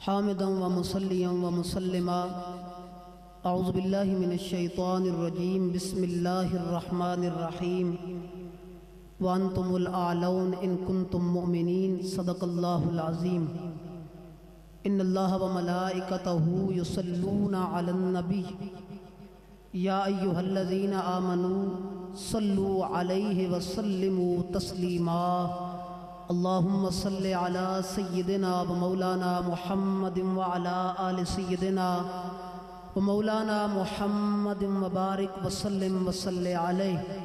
हामिदन व मुसल्लियन व मुसल्लिमा अऊज़ु बिल्लाहि मिनश शैतानिर रजीम बिस्मिल्लाहिर रहमानिर रहीम व अंतुमुल आलौन इन कुंतुम मुमिनीन सदक़ल्लाहुल अज़ीम। इन्नल्लाह व मलाइकतहु युसल्लूना अलन नबी या अय्युहल्लज़ीना आमनू सल्लु अलैहि व सल्लिमू तस्लीमा। अल्लाहुम्मा सल्लि अला सय्यिदिना व मौलाना मुहम्मदिन व अला आलि सय्यिदिना व मौलाना मुहम्मदिन व बारिक व सल्लिम व सल्लि अलैहि।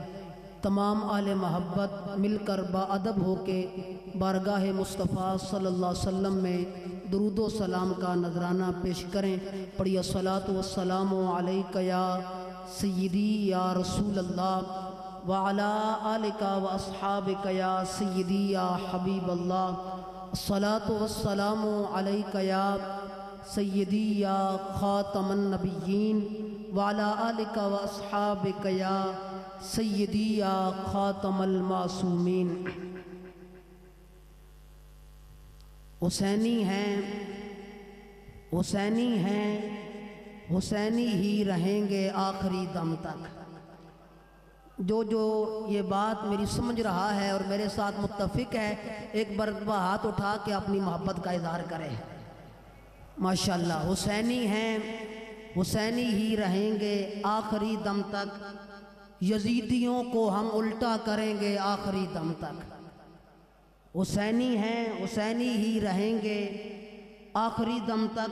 तमाम आले महब्बत मिलकर बाअदब होके बारगाह मुस्तफ़ा सल्लल्लाहु अलैहि वसल्लम में दुरूदो सलाम का नजराना पेश करें। पढ़िए सलातो वस्सलामु अलैका या सय्यदी या रसूल अल्लाह व अला आलिका व अस्हाबिका या सय्यदी या हबीब अल्लाह। सलातो वस्सलामु अलैका या सय्यदी या खातमन नबिय्यीन व अला आलिका व अस्हाबिका या सय्यदी या खातमल मासूमीन। हुसैनी हैं, हुसैनी हैं, हुसैनी ही रहेंगे आखिरी दम तक। जो ये बात मेरी समझ रहा है और मेरे साथ मुत्तफिक है, एक मरतबा हाथ उठा के अपनी मोहब्बत का इज़हार करे। माशाअल्लाह, हुसैनी हैं, हुसैनी ही रहेंगे आखिरी दम तक। यजीदियों को हम उल्टा करेंगे आखिरी दम तक। हुसैनी हैं, हुसैनी ही रहेंगे आखिरी दम तक।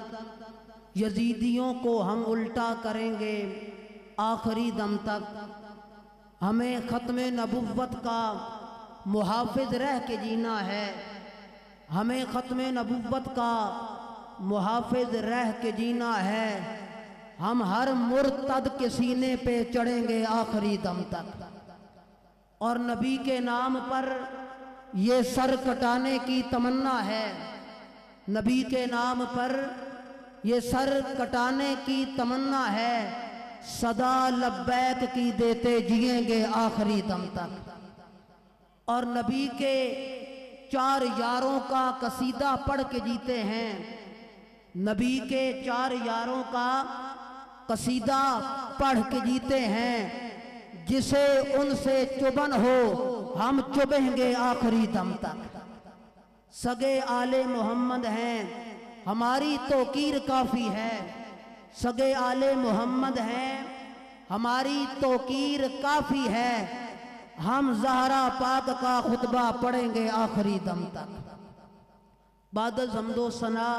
यजीदियों को हम उल्टा करेंगे आखिरी दम तक। हमें ख़त्म नबुव्वत का मुहाफ़िज़ रह के जीना है। हमें ख़त्म नबुव्वत का मुहाफ़िज़ रह के जीना है। हम हर मुर्तद के सीने पे चढ़ेंगे आखिरी दम तक। और नबी के नाम पर ये सर कटाने की तमन्ना है। नबी के नाम पर ये सर कटाने की तमन्ना है। सदा लब्बैक की देते जिएंगे आखिरी दम तक। और नबी के 4 यारों का कसीदा पढ़ के जीते हैं। नबी के 4 यारों का कसीदा पढ़ के जीते हैं। जिसे उनसे चुबन हो हम चुभेंगे आखिरी दम तक। सगे आले मोहम्मद हैं, हमारी तौकीर काफ़ी है। सगे आले मोहम्मद हैं, हमारी तौकीर काफ़ी है। हम ज़हरा पाक का खुतबा पढ़ेंगे आखिरी दम तक। बादल हम्दो सना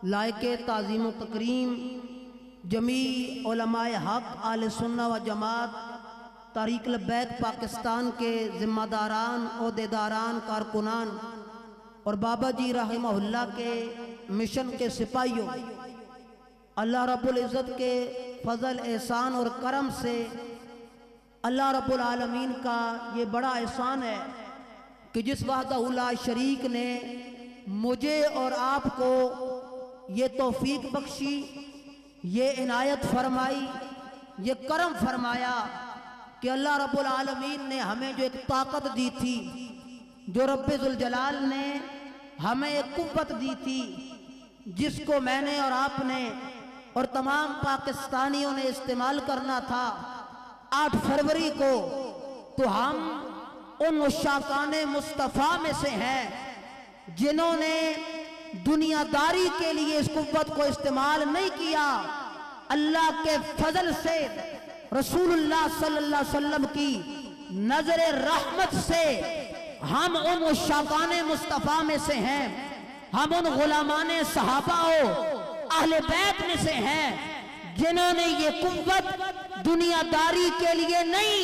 लायके ताज़ीम व तकरीम जमी उलमाए हक़ आले सुन्ना व जमात तारीक़ लब्बैक पाकिस्तान के ज़िम्मेदारान, ओहदेदारान, कारकुनान और बाबा जी रहमहुल्लाह के मिशन के सिपाहियों, अल्लाह रब्बुल इज़्ज़त के फ़ज़ल एहसान और करम से अल्लाह रब्बुल आलमीन का ये बड़ा एहसान है कि जिस वहदहु ला शरीक ने मुझे और आपको ये तौफीक बख्शी, ये इनायत फरमाई, ये करम फरमाया कि अल्लाह रब्बुल आलमीन ने हमें जो एक ताकत दी थी, जो रब्बे ज़ुल जलाल ने हमें एक कुव्वत दी थी, जिसको मैंने और आपने और तमाम पाकिस्तानियों ने इस्तेमाल करना था 8 फरवरी को, तो हम उन मुशाकाने मुस्तफ़ा में से हैं जिन्होंने दुनियादारी के लिए इस कुव्वत को इस्तेमाल नहीं किया। अल्लाह के फजल से, रसूलुल्लाह सल्लल्लाहु अलैहि वसल्लम की नजर रहमत से हम उन मुशाकाने मुस्तफ़ा में से हैं। हम उन गुलामाने सहाबाओं अहले बैत में से हैं जिन्होंने ये कुव्वत दुनियादारी के लिए नहीं,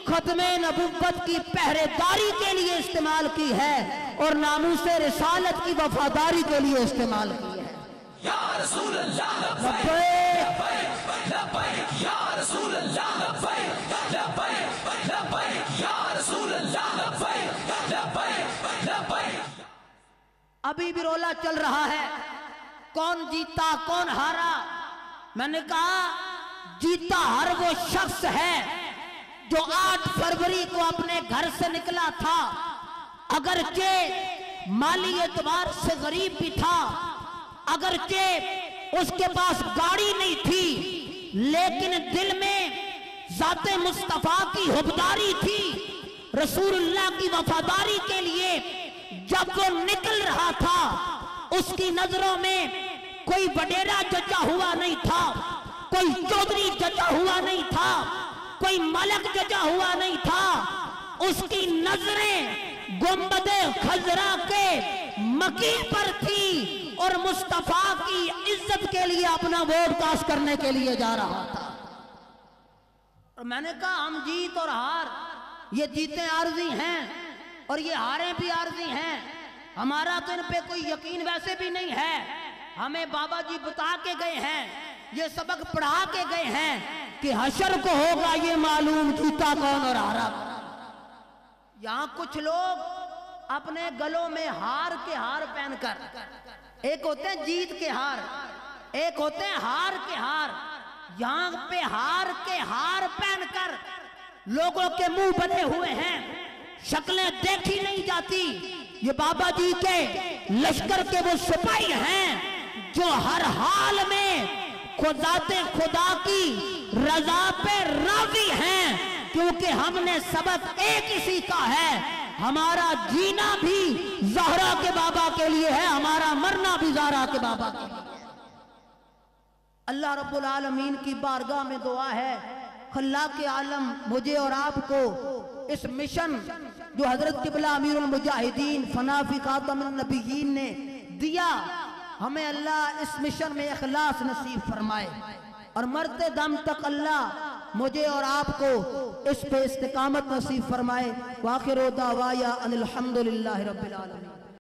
खत्मे नबुव्वत की पहरेदारी के लिए इस्तेमाल की है और नामूसे रिसालत की वफादारी के लिए इस्तेमाल की है। या रसूल अल्लाह लब्बैक लब्बैक या रसूल अल्लाह लब्बैक लब्बैक लब्बैक या रसूल अल्लाह लब्बैक लब्बैक लब्बैक। अभी भी रोला चल रहा है, कौन जीता कौन हारा। मैंने कहा जीता हर वो शख्स है जो 8 फरवरी को अपने घर से निकला था, अगरचे माली एतबार से गरीब भी था, अगरचे उसके पास गाड़ी नहीं थी, लेकिन दिल में ज़ाते मुस्तफा की हुब्बारी थी, रसूलुल्लाह की वफादारी के लिए। जब वो निकल रहा था, उसकी नजरों में कोई वडेरा जचा हुआ नहीं था, कोई चौधरी जचा हुआ नहीं था, कोई मलक जचा हुआ नहीं था। उसकी नजरें गुंबदे खजरा के मकी पर थी और मुस्तफा की इज्जत के लिए अपना वोट कास्ट करने के लिए जा रहा था। और मैंने कहा हम जीत और हार, ये जीतें आर्जी हैं और ये हारें भी आर्जी हैं। हमारा तो इन पे कोई यकीन वैसे भी नहीं है। हमें बाबा जी बता के गए हैं, ये सबक पढ़ा के गए हैं कि हशर को होगा ये मालूम जीता कौन और हारा। यहां कुछ लोग अपने गलों में हार के हार पहनकर, एक होते हैं जीत के हार, एक होते हैं हार के हार, यहां पे हार के हार पहनकर लोगों के मुंह बने हुए हैं, शक्लें देखी नहीं जाती। ये बाबा जी के लश्कर के वो सिपाही हैं जो हर हाल में खुदाते खुदा की रजा पे राजी हैं, क्योंकि हमने सबक एक ही सीखा है, हमारा जीना भी ज़हरा के बाबा के लिए है, हमारा मरना भी ज़हरा के बाबा के लिए। अल्लाह रब्बुल आलमीन की बारगाह में दुआ है, खल्लाक के आलम मुझे और आपको इस मिशन जो हजरत क़िबला अमीरुल मुजाहिदीन फनाफी खातमुन नबिय्यीन ने दिया, हमें अल्लाह इस मिशन में इखलास नसीब फरमाए और मरते दम तक अल्लाह मुझे और आपको इस पे इस्तिकामत नसीब फरमाए। वाखिर दावाया अनिल हम्दुलिल्लाहि रब्बिल आलमीन।